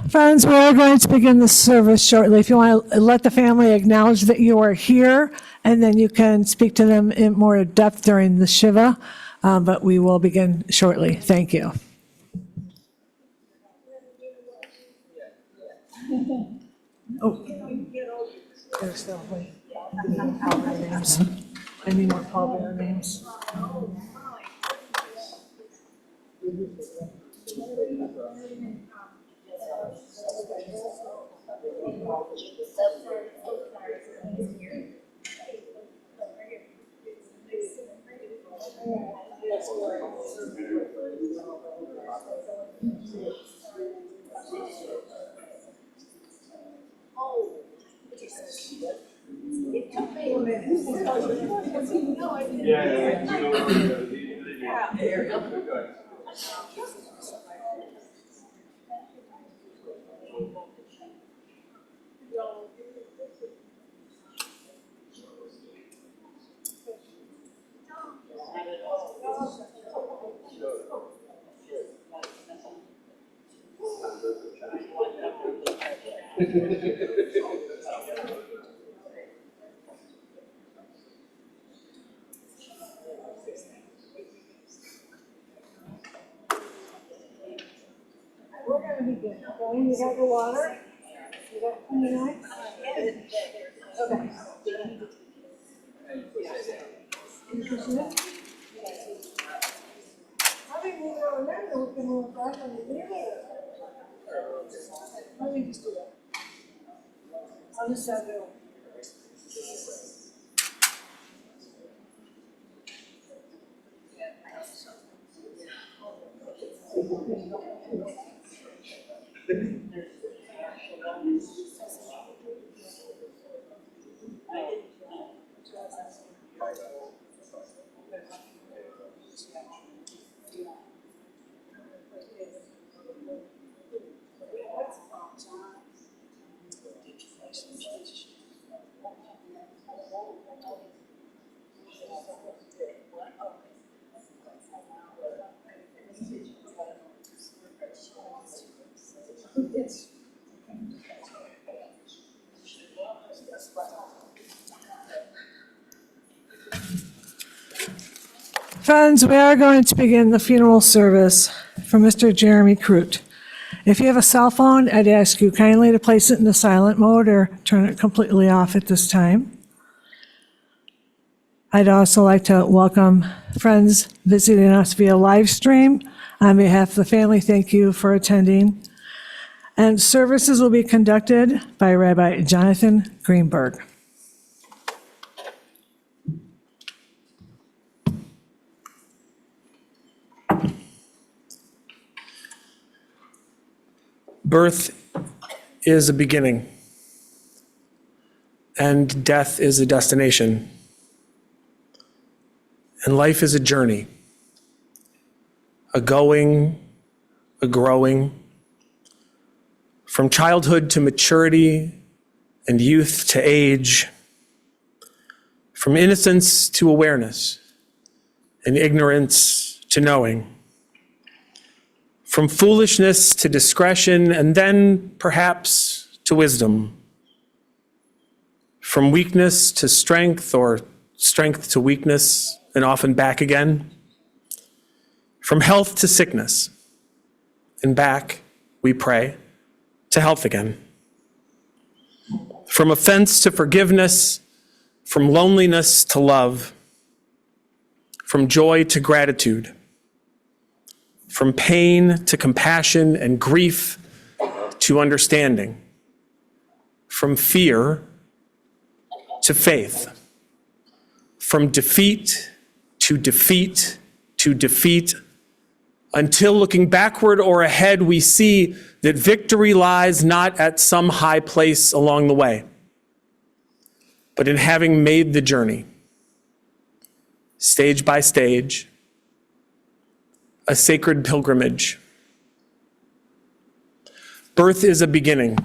Friends, we are going to begin the service shortly. If you want to let the family acknowledge that you are here, and then you can speak to them in more depth during the Shiva, but we will begin shortly. Thank you. Oh, there's still names. Any more pallbearer names? We're going to begin. Okay, you got your water? You got clean eyes? Okay. I think we will remember we can move back on the video. Let me just do that. On the side. Friends, we are going to begin the funeral service for Mr. Jeremy Kroot. If you have a cell phone, I'd ask you kindly to place it in the silent mode or turn it completely off at this time. I'd also like to welcome friends visiting us via live stream. On behalf of the family, thank you for attending. And services will be conducted by Rabbi Jonathan Greenberg. Birth is a beginning, and death is a destination, and life is a journey, a going, a growing, from childhood to maturity and youth to age, from innocence to awareness and ignorance to knowing, from foolishness to discretion, and then perhaps to wisdom, from weakness to strength, or strength to weakness, and often back again, from health to sickness, and back, we pray, to health again, from offense to forgiveness, from loneliness to love, from joy to gratitude, from pain to compassion and grief to understanding, from fear to faith, from defeat to defeat to defeat, until looking backward or ahead, we see that victory lies not at some high place along the way, but in having made the journey, stage by stage, a sacred pilgrimage. Birth is a beginning,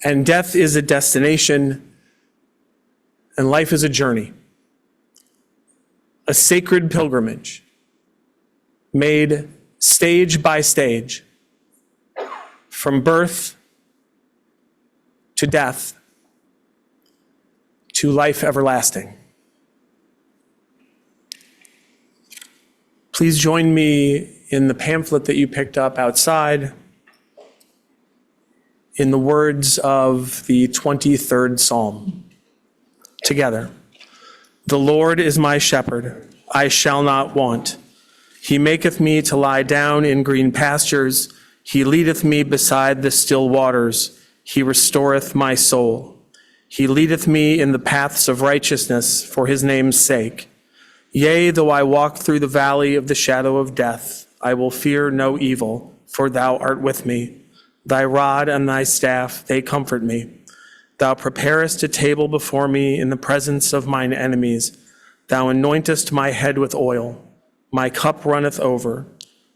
and death is a destination, and life is a journey, a sacred pilgrimage made stage by stage, from birth to death to life everlasting. Please join me in the pamphlet that you picked up outside in the words of the 23rd Psalm. Together. The Lord is my shepherd, I shall not want. He maketh me to lie down in green pastures. He leadeth me beside the still waters. He restoreth my soul. He leadeth me in the paths of righteousness for his name's sake. Yea, though I walk through the valley of the shadow of death, I will fear no evil, for thou art with me. Thy rod and thy staff, they comfort me. Thou preparest a table before me in the presence of mine enemies. Thou anointest my head with oil. My cup runneth over.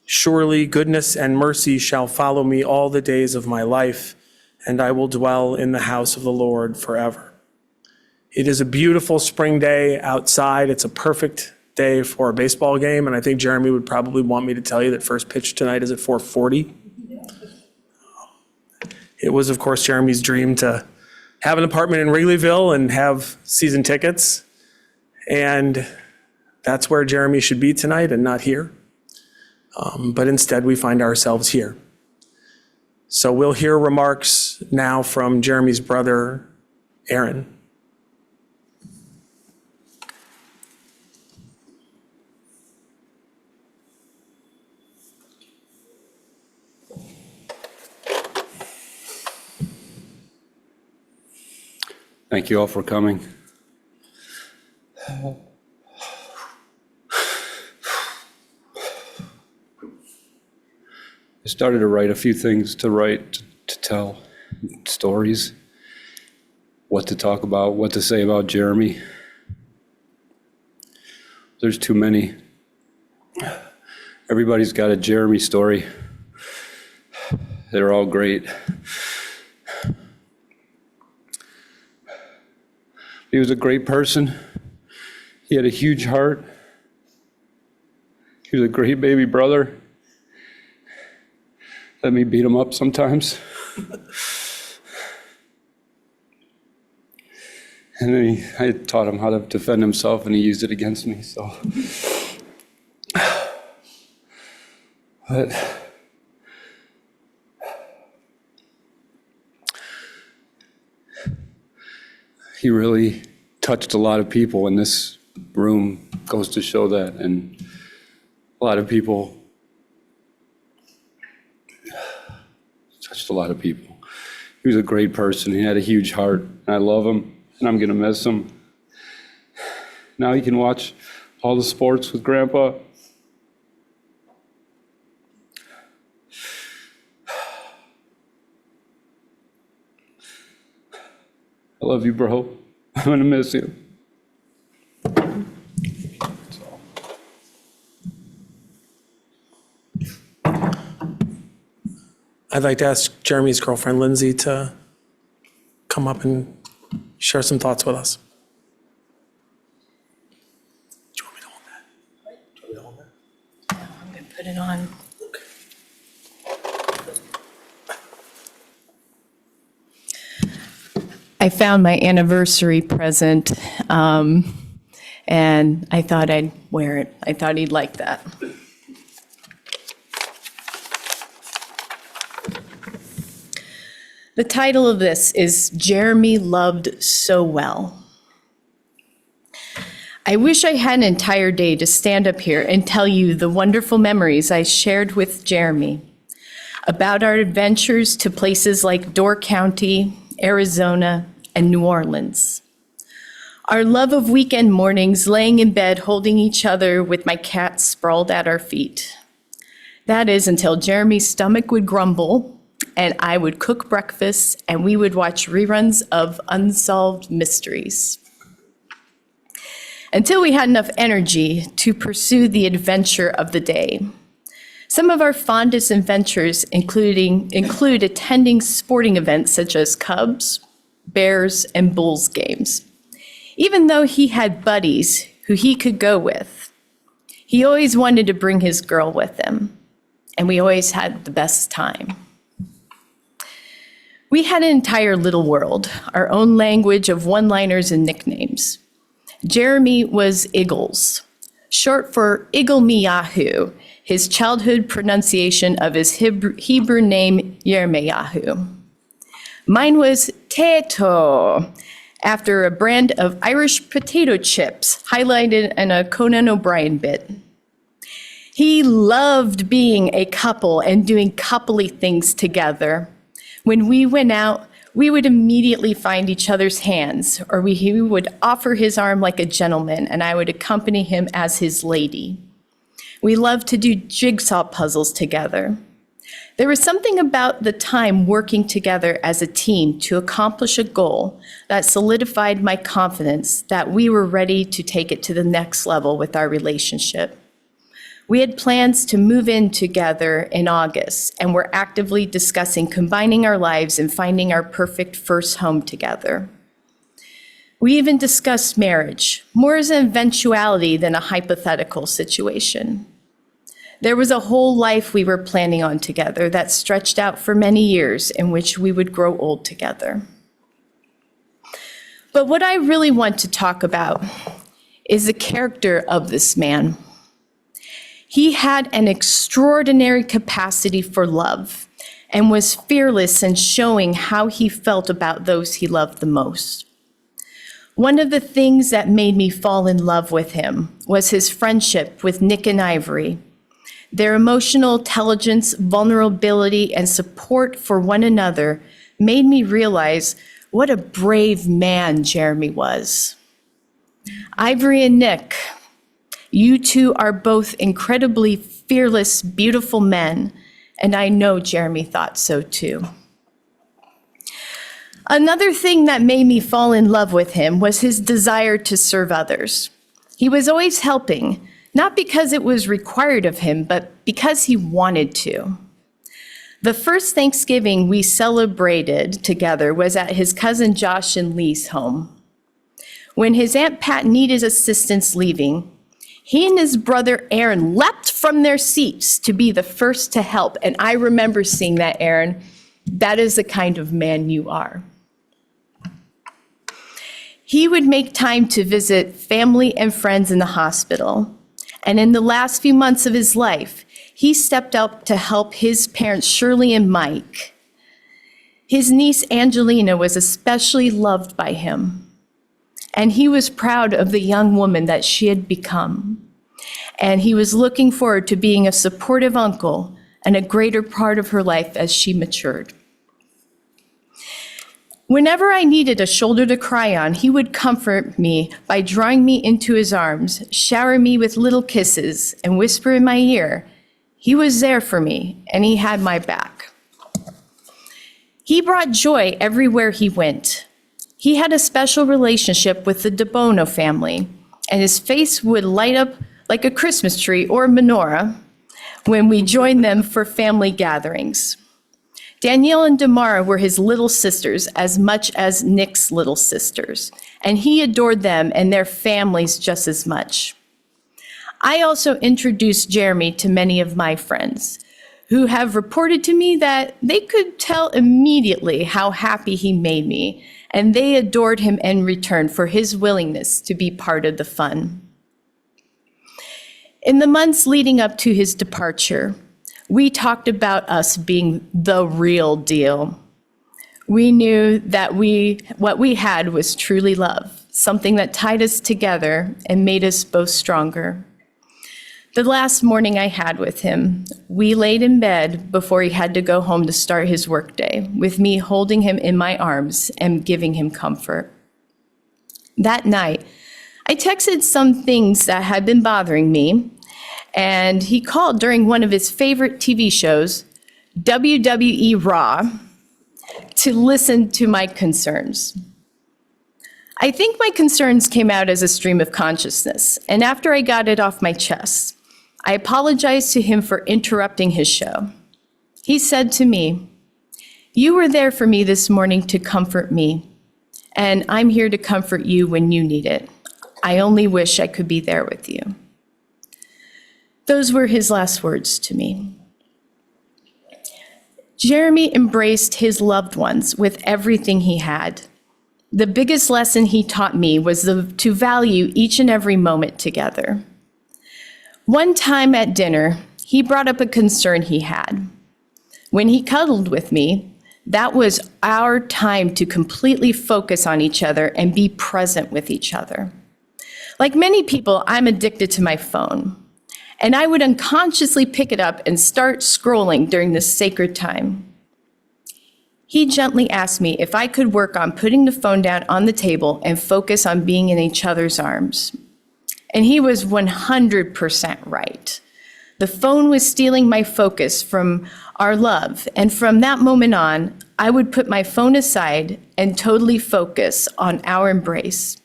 Surely goodness and mercy shall follow me all the days of my life, and I will dwell in the house of the Lord forever. It is a beautiful spring day outside. It's a perfect day for a baseball game, and I think Jeremy would probably want me to tell you that first pitch tonight is at 4:40. It was, of course, Jeremy's dream to have an apartment in Wrigleyville and have season tickets, and that's where Jeremy should be tonight and not here. But instead, we find ourselves here. So we'll hear remarks now from Jeremy's brother, Aaron. Thank you all for coming. I started to write a few things to tell, stories, what to talk about, what to say about Jeremy. There's too many. Everybody's got a Jeremy story. They're all great. He was a great person. He had a huge heart. He was a great baby brother. Let me beat him up sometimes. And then I taught him how to defend himself, and he used it against me. So, but he really touched a lot of people, and this room goes to show that. And a lot of people touched a lot of people. He was a great person. He had a huge heart, and I love him, and I'm gonna miss him. Now he can watch all the sports with Grandpa. I love you, bro. I'm gonna miss you. I'd like to ask Jeremy's girlfriend, Lindsay, to come up and share some thoughts with us. Do you want me to hold that? Do you want me to hold that? No, I'm going to put it on. I found my anniversary present, and I thought I'd wear it. I thought he'd like that. The title of this is Jeremy Loved So Well. I wish I had an entire day to stand up here and tell you the wonderful memories I shared with Jeremy about our adventures to places like Door County, Arizona, and New Orleans. Our love of weekend mornings laying in bed holding each other with my cat sprawled at our feet. That is until Jeremy's stomach would grumble and I would cook breakfast and we would watch reruns of Unsolved Mysteries. Until we had enough energy to pursue the adventure of the day. Some of our fondest adventures include attending sporting events such as Cubs, Bears, and Bulls games. Even though he had buddies who he could go with, he always wanted to bring his girl with him. and we always had the best time. We had an entire little world, our own language of one-liners and nicknames. Jeremy was Iggles, short for Iggle-me-Yahoo, his childhood pronunciation of his Hebrew name Yirmeyahu. Mine was Teto, after a brand of Irish potato chips highlighted in a Conan O'Brien bit. He loved being a couple and doing coupley things together. When we went out, we would immediately find each other's hands, or he would offer his arm like a gentleman, and I would accompany him as his lady. We loved to do jigsaw puzzles together. There was something about the time working together as a team to accomplish a goal that solidified my confidence that we were ready to take it to the next level with our relationship. We had plans to move in together in August, and were actively discussing combining our lives and finding our perfect first home together. We even discussed marriage, more as an eventuality than a hypothetical situation. There was a whole life we were planning on together that stretched out for many years, in which we would grow old together. But what I really want to talk about is the character of this man. He had an extraordinary capacity for love and was fearless in showing how he felt about those he loved the most. One of the things that made me fall in love with him was his friendship with Nick and Ivory. Their emotional intelligence, vulnerability, and support for one another made me realize what a brave man Jeremy was. Ivory and Nick, you two are both incredibly fearless, beautiful men, and I know Jeremy thought so too. Another thing that made me fall in love with him was his desire to serve others. He was always helping, not because it was required of him, but because he wanted to. The first Thanksgiving we celebrated together was at his cousin Josh and Leigh's home. When his Aunt Pat needed assistance leaving, he and his brother Aaron leapt from their seats to be the first to help. And I remember seeing that, Aaron. That is the kind of man you are. He would make time to visit family and friends in the hospital. And in the last few months of his life, he stepped up to help his parents, Shirley and Mike. His niece, Angelina, was especially loved by him. And he was proud of the young woman that she had become. And he was looking forward to being a supportive uncle and a greater part of her life as she matured. Whenever I needed a shoulder to cry on, he would comfort me by drawing me into his arms, shower me with little kisses, and whisper in my ear, he was there for me, and he had my back. He brought joy everywhere he went. He had a special relationship with the DeBono family, and his face would light up like a Christmas tree or menorah when we joined them for family gatherings. Danielle and Damara were his little sisters as much as Nick's little sisters, and he adored them and their families just as much. I also introduced Jeremy to many of my friends, who have reported to me that they could tell immediately how happy he made me, and they adored him in return for his willingness to be part of the fun. In the months leading up to his departure, we talked about us being the real deal. We knew that what we had was truly love, something that tied us together and made us both stronger. The last morning I had with him, we laid in bed before he had to go home to start his workday, with me holding him in my arms and giving him comfort. That night, I texted some things that had been bothering me, and he called during one of his favorite TV shows, WWE Raw, to listen to my concerns. I think my concerns came out as a stream of consciousness, and after I got it off my chest, I apologized to him for interrupting his show. He said to me, "You were there for me this morning to comfort me, and I'm here to comfort you when you need it. I only wish I could be there with you." Those were his last words to me. Jeremy embraced his loved ones with everything he had. The biggest lesson he taught me was to value each and every moment together. One time at dinner, he brought up a concern he had. When he cuddled with me, that was our time to completely focus on each other and be present with each other. Like many people, I'm addicted to my phone, and I would unconsciously pick it up and start scrolling during this sacred time. He gently asked me if I could work on putting the phone down on the table and focus on being in each other's arms. And he was 100% right. The phone was stealing my focus from our love, and from that moment on, I would put my phone aside and totally focus on our embrace.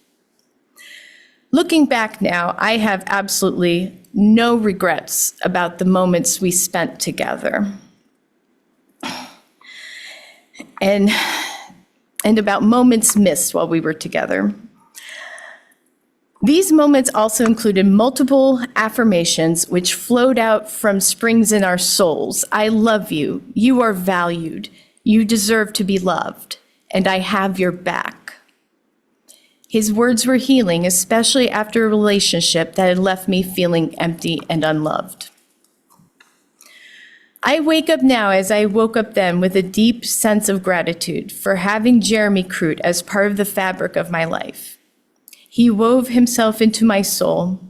Looking back now, I have absolutely no regrets about the moments we spent together. And about moments missed while we were together. These moments also included multiple affirmations which flowed out from springs in our souls. I love you. You are valued. You deserve to be loved. And I have your back. His words were healing, especially after a relationship that had left me feeling empty and unloved. I wake up now as I woke up then with a deep sense of gratitude for having Jeremy Kroot as part of the fabric of my life. He wove himself into my soul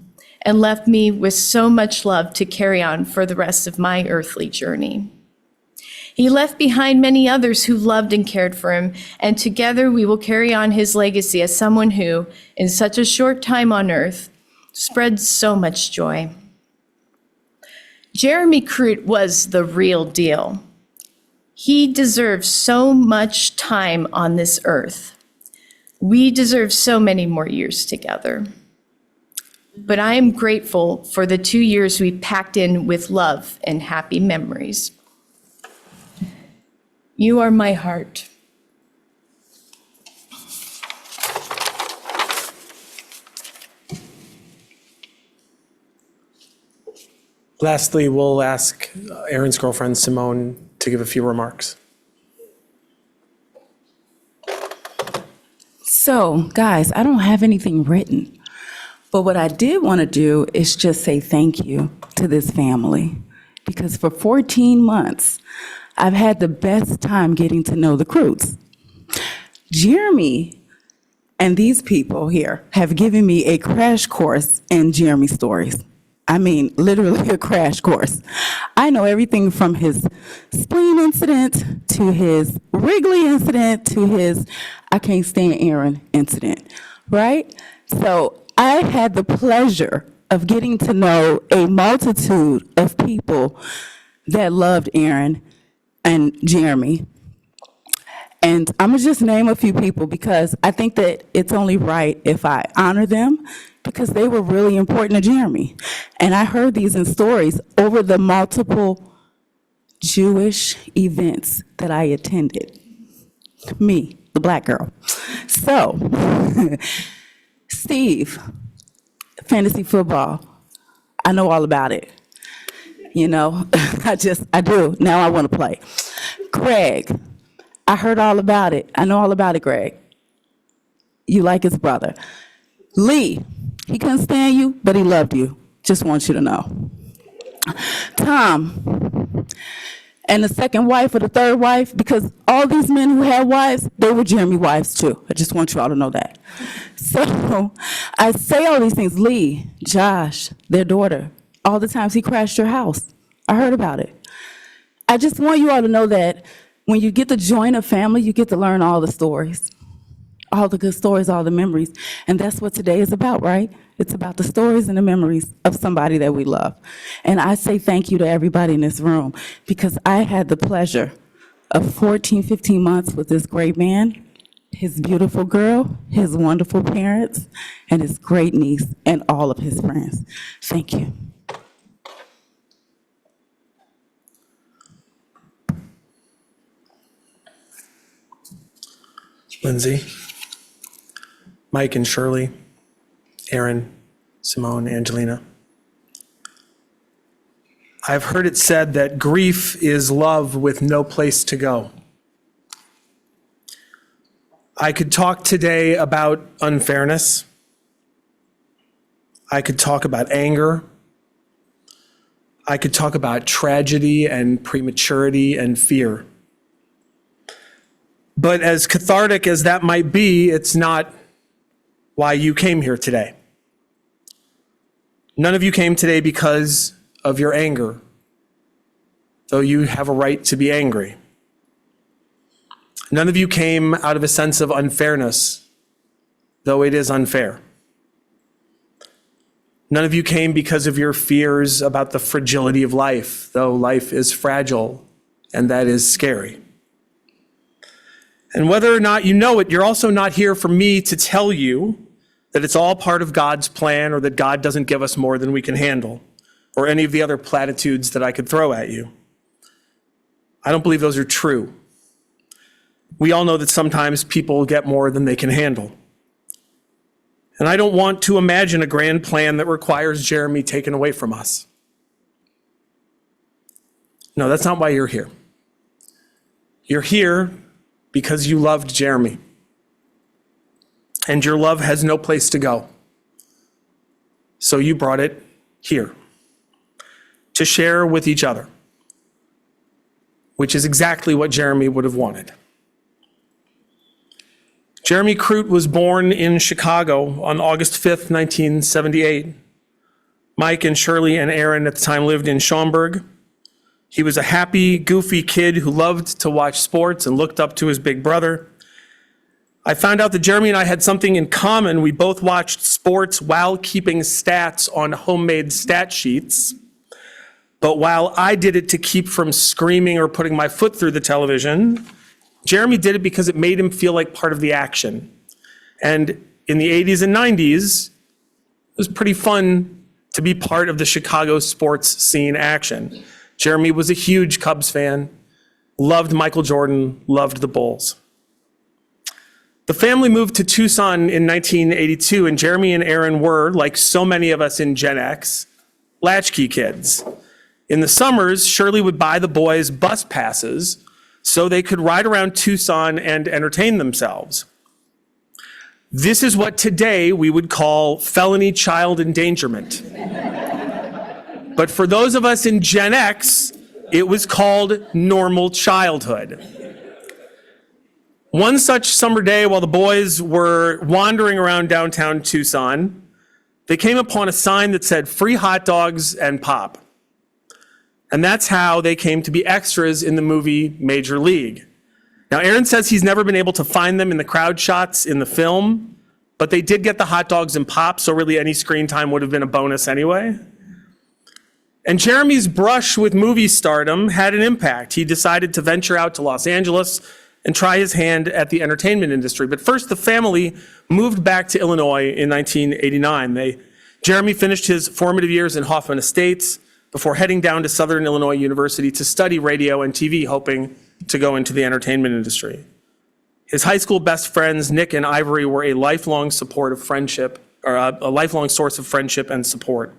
and left me with so much love to carry on for the rest of my earthly journey. He left behind many others who loved and cared for him, and together we will carry on his legacy as someone who, in such a short time on earth, spread so much joy. Jeremy Kroot was the real deal. He deserves so much time on this earth. We deserve so many more years together. But I am grateful for the 2 years we packed in with love and happy memories. You are my heart. Lastly, we'll ask Aaron's girlfriend, Simone, to give a few remarks. So, guys, I don't have anything written, but what I did want to do is just say thank you to this family, because for 14 months, I've had the best time getting to know the Kroots. Jeremy and these people here have given me a crash course in Jeremy stories. I mean, literally a crash course. I know everything from his spleen incident to his Wrigley incident to his I can't stand Aaron incident, right? So I had the pleasure of getting to know a multitude of people that loved Aaron and Jeremy. And I'm gonna just name a few people because I think that it's only right if I honor them because they were really important to Jeremy. And I heard these in stories over the multiple Jewish events that I attended. Me, the black girl. So, Steve, fantasy football, I know all about it. You know, I do. Now I want to play. Greg, I heard all about it. I know all about it, Greg. You like his brother. Leigh, he couldn't stand you, but he loved you. Just want you to know. Tom, and the second wife or the third wife, because all these men who had wives, they were Jeremy wives too. I just want you all to know that. So I say all these things. Leigh, Josh, their daughter, all the times he crashed your house. I heard about it. I just want you all to know that when you get to join a family, you get to learn all the stories, all the good stories, all the memories. And that's what today is about, right? It's about the stories and the memories of somebody that we love. And I say thank you to everybody in this room because I had the pleasure of 14, 15 months with this great man, his beautiful girl, his wonderful parents, and his great niece, and all of his friends. Thank you. Lindsay, Mike and Shirley, Aaron, Simone, Angelina. I've heard it said that grief is love with no place to go. I could talk today about unfairness. I could talk about anger. I could talk about tragedy and prematurity and fear. But as cathartic as that might be, it's not why you came here today. None of you came today because of your anger, though you have a right to be angry. None of you came out of a sense of unfairness, though it is unfair. None of you came because of your fears about the fragility of life, though life is fragile, and that is scary. And whether or not you know it, you're also not here for me to tell you that it's all part of God's plan or that God doesn't give us more than we can handle, or any of the other platitudes that I could throw at you. I don't believe those are true. We all know that sometimes people get more than they can handle. And I don't want to imagine a grand plan that requires Jeremy taken away from us. No, that's not why you're here. You're here because you loved Jeremy. And your love has no place to go. So you brought it here to share with each other, which is exactly what Jeremy would have wanted. Jeremy Kroot was born in Chicago on August 5th, 1978. Mike and Shirley and Aaron at the time lived in Schaumburg. He was a happy, goofy kid who loved to watch sports and looked up to his big brother. I found out that Jeremy and I had something in common. We both watched sports while keeping stats on homemade stat sheets. But while I did it to keep from screaming or putting my foot through the television, Jeremy did it because it made him feel like part of the action. And in the 80s and 90s, it was pretty fun to be part of the Chicago sports scene action. Jeremy was a huge Cubs fan, loved Michael Jordan, loved the Bulls. The family moved to Tucson in 1982, and Jeremy and Aaron were, like so many of us in Gen X, latchkey kids. In the summers, Shirley would buy the boys bus passes so they could ride around Tucson and entertain themselves. This is what today we would call felony child endangerment. But for those of us in Gen X, it was called normal childhood. One such summer day while the boys were wandering around downtown Tucson, they came upon a sign that said free hot dogs and pop. And that's how they came to be extras in the movie Major League. Now, Aaron says he's never been able to find them in the crowd shots in the film, but they did get the hot dogs and pop, so really any screen time would have been a bonus anyway. And Jeremy's brush with movie stardom had an impact. He decided to venture out to Los Angeles and try his hand at the entertainment industry. But first, the family moved back to Illinois in 1989. Jeremy finished his formative years in Hoffman Estates before heading down to Southern Illinois University to study radio and TV, hoping to go into the entertainment industry. His high school best friends, Nick and Ivory, were a lifelong source of friendship and support.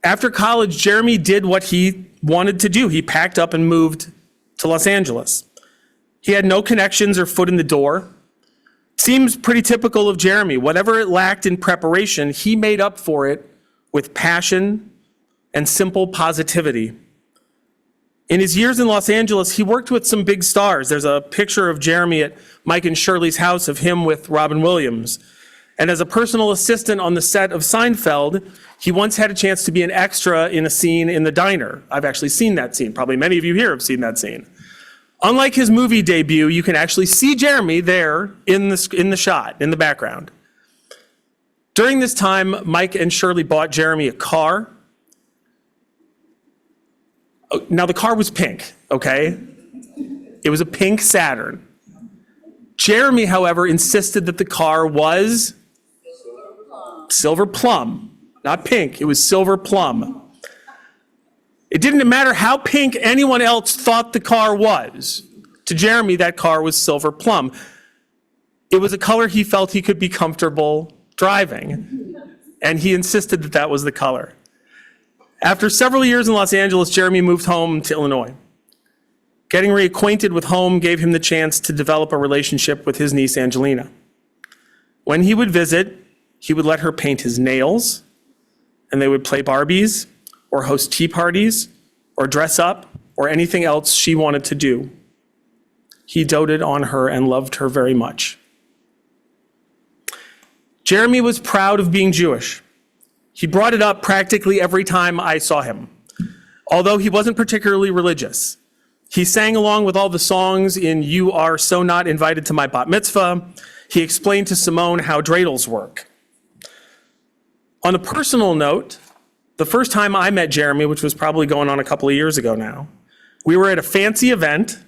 After college, Jeremy did what he wanted to do. He packed up and moved to Los Angeles. He had no connections or foot in the door. Seems pretty typical of Jeremy. Whatever it lacked in preparation, he made up for it with passion and simple positivity. In his years in Los Angeles, he worked with some big stars. There's a picture of Jeremy at Mike and Shirley's house of him with Robin Williams. And as a personal assistant on the set of Seinfeld, he once had a chance to be an extra in a scene in the diner. I've actually seen that scene. Probably many of you here have seen that scene. Unlike his movie debut, you can actually see Jeremy there in the shot, in the background. During this time, Mike and Shirley bought Jeremy a car. Now, the car was pink, okay? It was a pink Saturn. Jeremy, however, insisted that the car was silver plum, not pink. It was silver plum. It didn't matter how pink anyone else thought the car was. To Jeremy, that car was silver plum. It was a color he felt he could be comfortable driving, and he insisted that that was the color. After several years in Los Angeles, Jeremy moved home to Illinois. Getting reacquainted with home gave him the chance to develop a relationship with his niece, Angelina. When he would visit, he would let her paint his nails, and they would play Barbies, or host tea parties, or dress up, or anything else she wanted to do. He doted on her and loved her very much. Jeremy was proud of being Jewish. He brought it up practically every time I saw him, although he wasn't particularly religious. He sang along with all the songs in You Are So Not Invited to My Bat Mitzvah. He explained to Simone how dreidels work. On a personal note, the first time I met Jeremy, which was probably going on a couple of years ago now, we were at a fancy event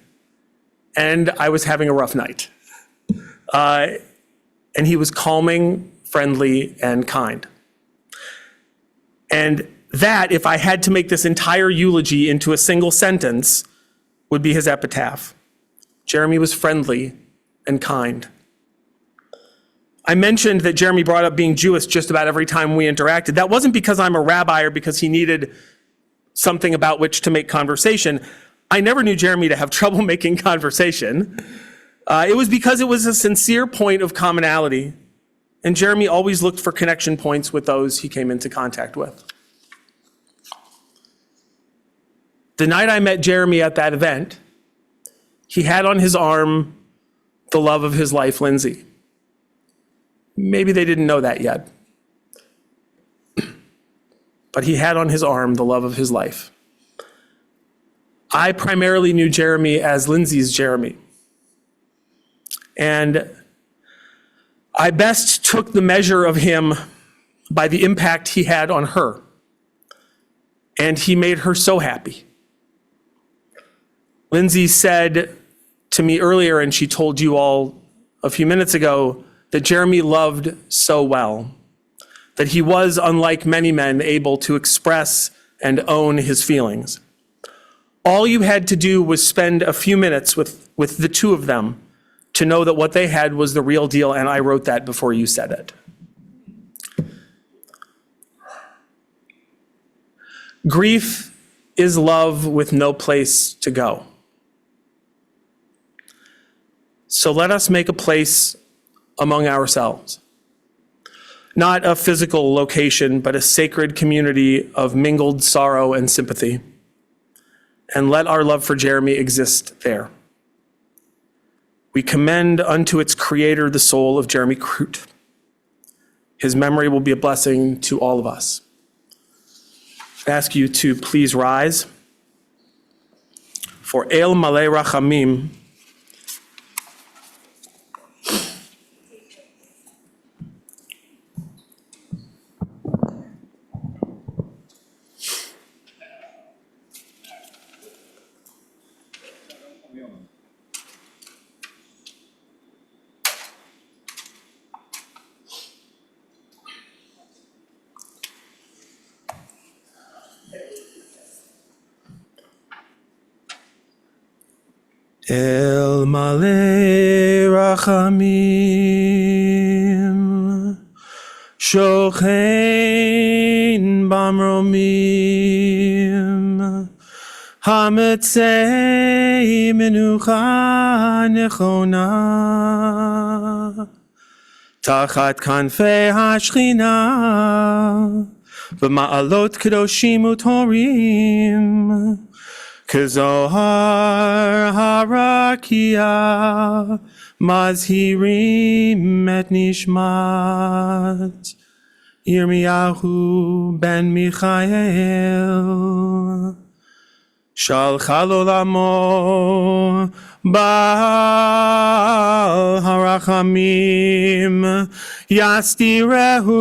and I was having a rough night. And he was calming, friendly, and kind. And that, if I had to make this entire eulogy into a single sentence, would be his epitaph. Jeremy was friendly and kind. I mentioned that Jeremy brought up being Jewish just about every time we interacted. That wasn't because I'm a rabbi or because he needed something about which to make conversation. I never knew Jeremy to have trouble making conversation. It was because it was a sincere point of commonality, and Jeremy always looked for connection points with those he came into contact with. The night I met Jeremy at that event, he had on his arm the love of his life, Lindsay. Maybe they didn't know that yet. But he had on his arm the love of his life. I primarily knew Jeremy as Lindsay's Jeremy. And I best took the measure of him by the impact he had on her. And he made her so happy. Lindsay said to me earlier, and she told you all a few minutes ago, that Jeremy loved so well, that he was, unlike many men, able to express and own his feelings. All you had to do was spend a few minutes with the two of them to know that what they had was the real deal, and I wrote that before you said it. Grief is love with no place to go. So let us make a place among ourselves. Not a physical location, but a sacred community of mingled sorrow and sympathy. And let our love for Jeremy exist there. We commend unto its creator the soul of Jeremy Kroot. His memory will be a blessing to all of us. I ask you to please rise. For El Malei Rachamim, El Malei Rachamim, Shochein Bamromim, Hametzei Menucha Nechona, Tachat Kanfei HaShchina, V'ma'alot Kedoshim Utorim, Kezohar harakia mazhirim et nishmat Yirmiyahu ben Michael shalcha l'olamo ba'al harachamim yastirehu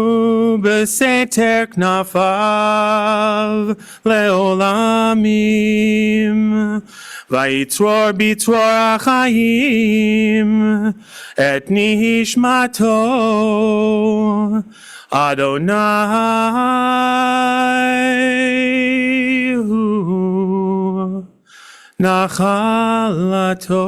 b'seter knafav leolamim vayitzror bitzror achayim et nishmato Adonai hu nachalato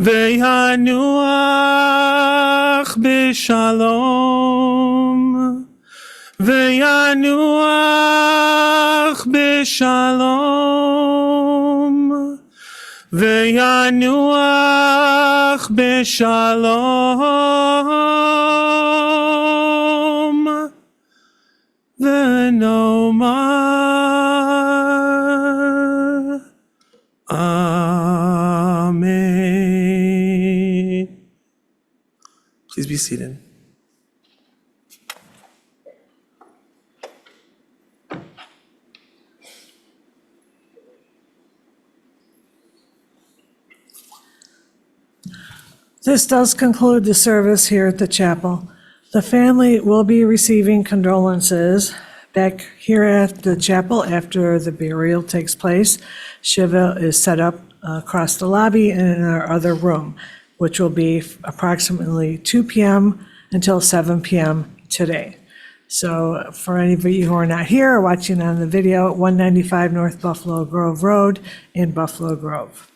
Ve'yanuach b'shalom. Ve'yanuach b'shalom. Ve'yanuach b'shalom. Ve'nomar Amen. Please be seated. This does conclude the service here at the chapel. The family will be receiving condolences back here at the chapel after the burial takes place. Shiva is set up across the lobby and in our other room, which will be approximately 2 p.m. until 7 p.m. today. So for any of you who are not here or watching on the video, 195 North Buffalo Grove Road in Buffalo Grove.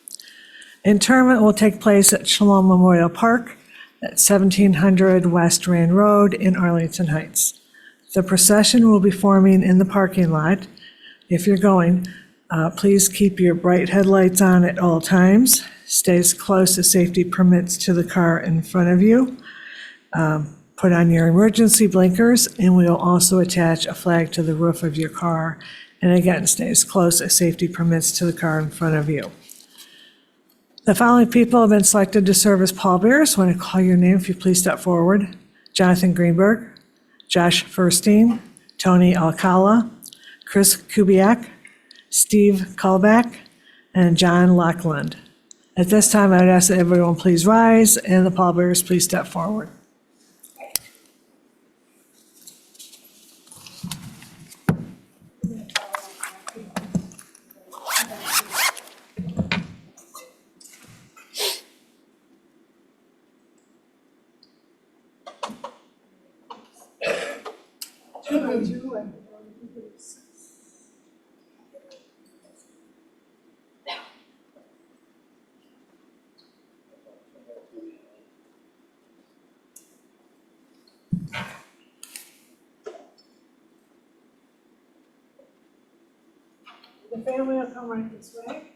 Interment will take place at Shalom Memorial Park at 1700 West Rand Road in Arlington Heights. The procession will be forming in the parking lot. If you're going, please keep your bright headlights on at all times. Stay as close as safety permits to the car in front of you. Put on your emergency blinkers, and we will also attach a flag to the roof of your car. And again, stay as close as safety permits to the car in front of you. The following people have been selected to serve as pallbearers. When I call your name, if you please step forward. Jonathan Greenberg, Josh Ferstein, Tony Alcala, Chris Kubiak, Steve Kalbach, and John Lockland. At this time, I would ask that everyone please rise, and the pallbearers please step forward. The family will come right this way.